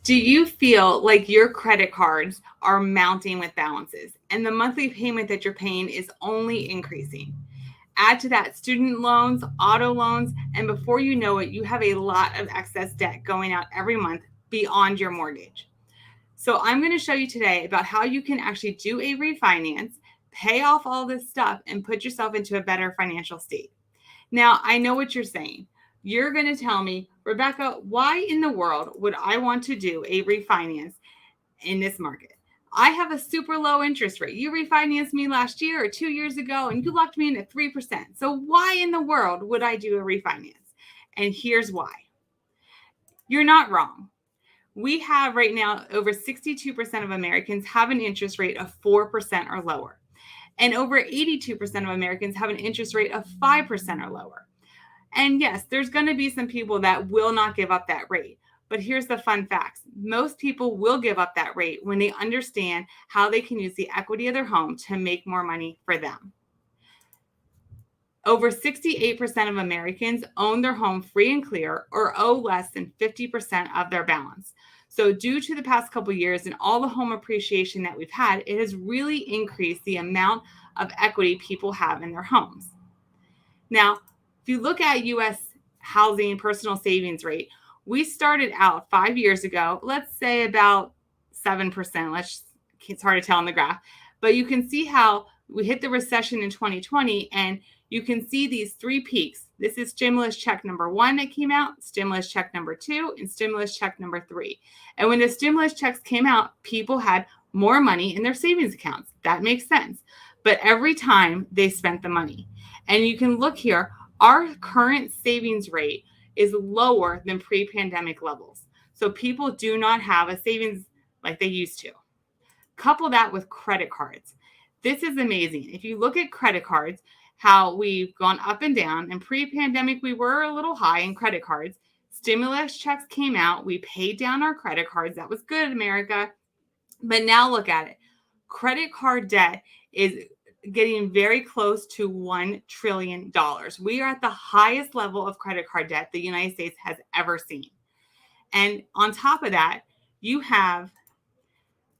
Do you feel like your credit cards are mounting with balances and the monthly payment that you're paying is only increasing? Add to that student loans, auto loans, and before you know it, you have a lot of excess debt going out every month beyond your mortgage. So I'm going to show you today about how you can actually do a refinance, pay off all this stuff, and put yourself into a better financial state. Now, I know what you're saying. You're going to tell me, Rebecca, why in the world would I want to do a refinance in this market? I have a super low interest rate. You refinanced me last year or 2 years ago and you locked me in at 3%. So why in the world would I do a refinance? And here's why. You're not wrong. We have right now over 62% of Americans have an interest rate of 4% or lower. And over 82% of Americans have an interest rate of 5% or lower. And yes, there's going to be some people that will not give up that rate. But here's the fun facts. Most people will give up that rate when they understand how they can use the equity of their home to make more money for them. Over 68% of Americans own their home free and clear or owe less than 50% of their balance. So due to the past couple of years and all the home appreciation that we've had, it has really increased the amount of equity people have in their homes. Now, if you look at U.S. housing personal savings rate, we started out 5 years ago, let's say about 7%. It's hard to tell on the graph, but you can see how we hit the recession in 2020 and you can see these three peaks. This is stimulus check number 1 that came out, stimulus check number 2, and stimulus check number 3. And when the stimulus checks came out, people had more money in their savings accounts. That makes sense. But every time they spent the money. And you can look here, our current savings rate is lower than pre-pandemic levels. So people do not have a savings like they used to. Couple that with credit cards. This is amazing. If you look at credit cards, how we've gone up and down, and pre-pandemic we were a little high in credit cards. Stimulus checks came out. We paid down our credit cards. That was good, America. But now look at it. Credit card debt is getting very close to $1 trillion. We are at the highest level of credit card debt the United States has ever seen. And on top of that, you have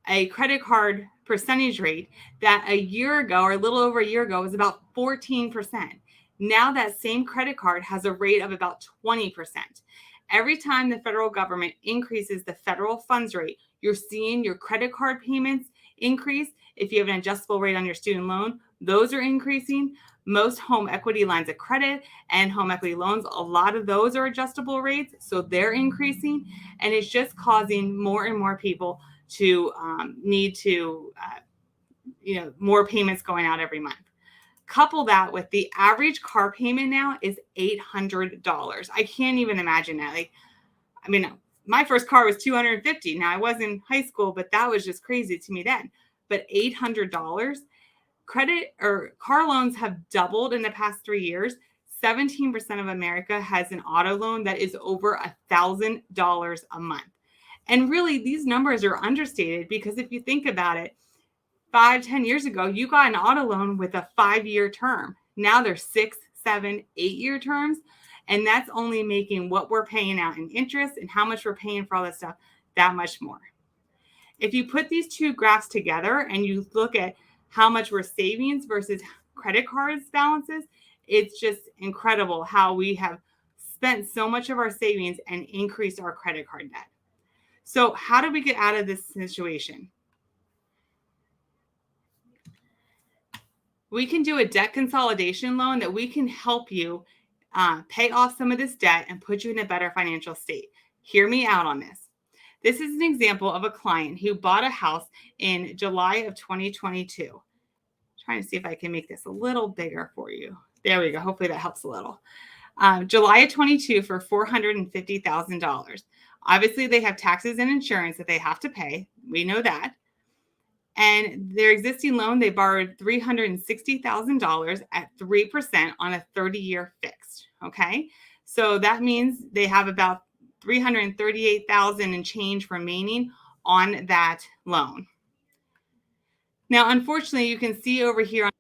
a credit card percentage rate that a year ago or a little over a year ago was about 14%. Now that same credit card has a rate of about 20%. Every time the federal government increases the federal funds rate, you're seeing your credit card payments increase. If you have an adjustable rate on your student loan, those are increasing. Most home equity lines of credit and home equity loans, a lot of those are adjustable rates, so they're increasing. And it's just causing more and more people to need to, more payments going out every month. Couple that with the average car payment now is $800. I can't even imagine that. My first car was $250. Now I was in high school, but that was just crazy to me then. But $800, credit or car loans have doubled in the past 3 years. 17% of America has an auto loan that is over $1,000 a month. And really, these numbers are understated because if you think about it, 5-10 years ago, you got an auto loan with a 5-year term. Now they're 6, 7, 8-year terms. And that's only making what we're paying out in interest and how much we're paying for all this stuff that much more. If you put these two graphs together and you look at how much we're savings versus credit cards balances, it's just incredible how we have spent so much of our savings and increased our credit card debt. So how do we get out of this situation? We can do a debt consolidation loan that we can help you pay off some of this debt and put you in a better financial state. Hear me out on this. This is an example of a client who bought a house in July of 2022. Trying to see if I can make this a little bigger for you. There we go. Hopefully that helps a little. July of 22 for $450,000. Obviously, they have taxes and insurance that they have to pay. We know that. And their existing loan, they borrowed $360,000 at 3% on a 30-year fixed. Okay. So that means they have about $338,000 and change remaining on that loan. Now, unfortunately, you can see over here on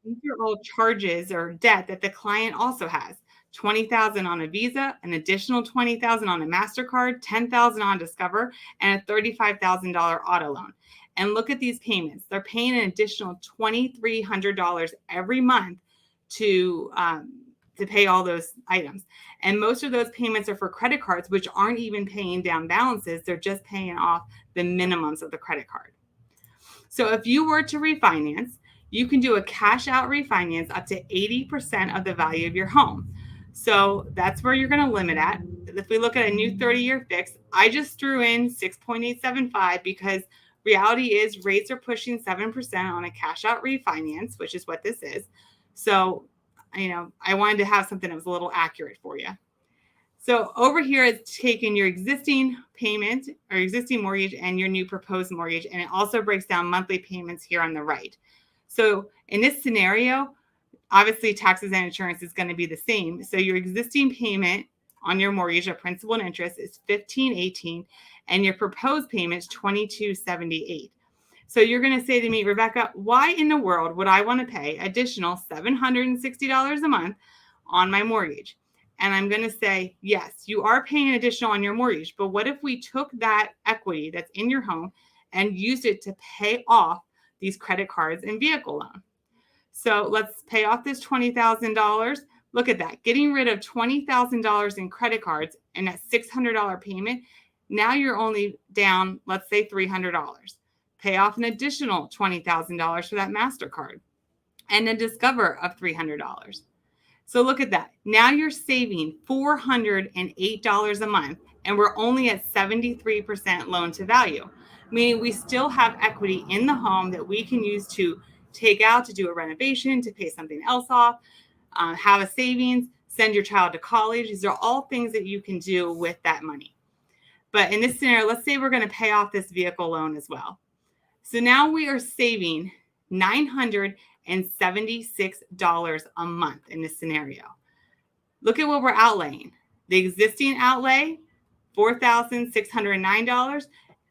these are all charges or debt that the client also has. $20,000 on a Visa, an additional $20,000 on a MasterCard, $10,000 on Discover, and a $35,000 auto loan. And look at these payments. They're paying an additional $2,300 every month to pay all those items. And most of those payments are for credit cards, which aren't even paying down balances. They're just paying off the minimums of the credit card. So if you were to refinance, you can do a cash out refinance up to 80% of the value of your home. So that's where you're going to limit at. If we look at a new 30-year fix, I just threw in 6.875 because reality is rates are pushing 7% on a cash out refinance, which is what this is. So, I wanted to have something that was a little accurate for you. So over here, it's taking your existing payment or existing mortgage and your new proposed mortgage, and it also breaks down monthly payments here on the right. So in this scenario, obviously taxes and insurance is going to be the same. So your existing payment on your mortgage of principal and interest is $1,518, and your proposed payment is $2,278. So you're going to say to me, Rebecca, why in the world would I want to pay additional $760 a month on my mortgage? And I'm going to say, yes, you are paying additional on your mortgage, but what if we took that equity that's in your home and used it to pay off these credit cards and vehicle loan? So let's pay off this $20,000. Look at that, getting rid of $20,000 in credit cards and that $600 payment. Now you're only down, let's say $300. Pay off an additional $20,000 for that MasterCard and a Discover of $300. So look at that. Now you're saving $408 a month, and we're only at 73% loan to value, meaning we still have equity in the home that we can use to take out to do a renovation, to pay something else off, have a savings, send your child to college. These are all things that you can do with that money. But in this scenario, let's say we're going to pay off this vehicle loan as well. So now we are saving $976 a month in this scenario. Look at what we're outlaying. The existing outlay, $4,609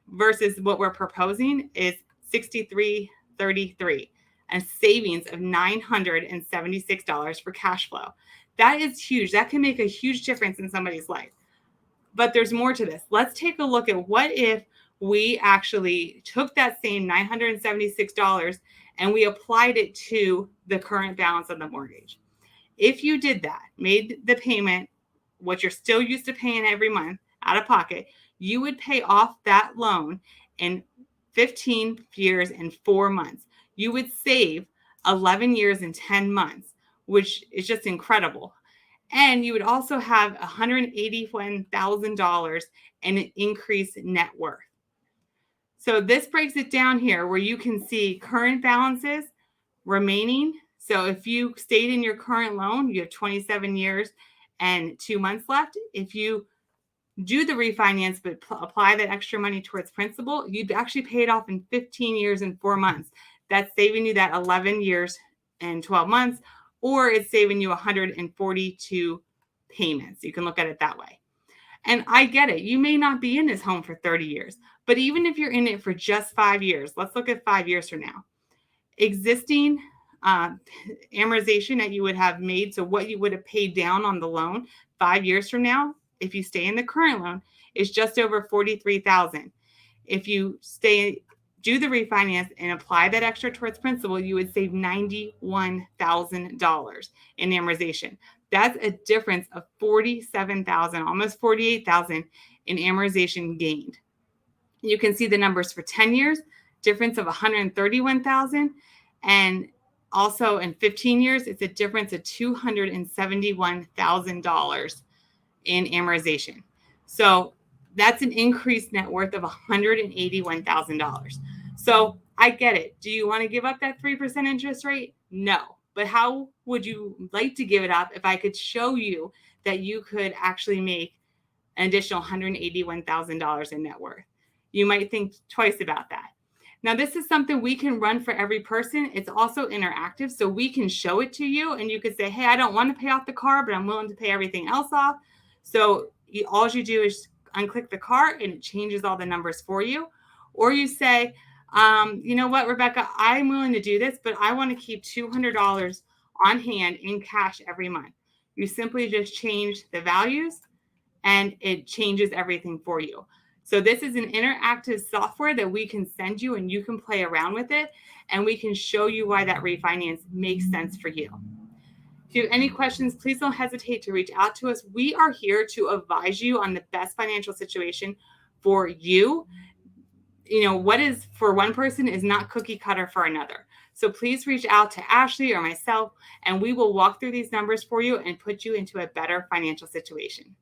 versus what we're proposing is $6,333, a savings of $976 for cash flow. That is huge. That can make a huge difference in somebody's life. But there's more to this. Let's take a look at what if we actually took that same $976 and we applied it to the current balance of the mortgage. If you did that, made the payment, what you're still used to paying every month out of pocket, you would pay off that loan in 15 years and 4 months. You would save 11 years and 10 months, which is just incredible. And you would also have $181,000 in an increased net worth. So this breaks it down here where you can see current balances remaining. So if you stayed in your current loan, you have 27 years and 2 months left. If you do the refinance but apply that extra money towards principal, you'd actually pay it off in 15 years and 4 months. That's saving you that 11 years and 12 months, or it's saving you 142 payments. You can look at it that way. And I get it. You may not be in this home for 30 years, but even if you're in it for just 5 years, let's look at 5 years from now. Existing amortization that you would have made, so what you would have paid down on the loan 5 years from now, if you stay in the current loan, is just over $43,000. If you do the refinance and apply that extra towards principal, you would save $91,000 in amortization. That's a difference of $47,000, almost $48,000 in amortization gained. You can see the numbers for 10 years, difference of $131,000, and also in 15 years, it's a difference of $271,000 in amortization. So that's an increased net worth of $181,000. So I get it. Do you want to give up that 3% interest rate? No. But how would you like to give it up if I could show you that you could actually make an additional $181,000 in net worth? You might think twice about that. Now, this is something we can run for every person. It's also interactive, so we can show it to you, and you could say, hey, I don't want to pay off the car, but I'm willing to pay everything else off. So all you do is unclick the car, and it changes all the numbers for you. Or you say, you know what, Rebecca, I'm willing to do this, but I want to keep $200 on hand in cash every month. You simply just change the values and it changes everything for you. So this is an interactive software that we can send you and you can play around with it and we can show you why that refinance makes sense for you. If you have any questions, please don't hesitate to reach out to us. We are here to advise you on the best financial situation for you. You know, what is for one person is not cookie cutter for another. So please reach out to Ashley or myself, and we will walk through these numbers for you and put you into a better financial situation.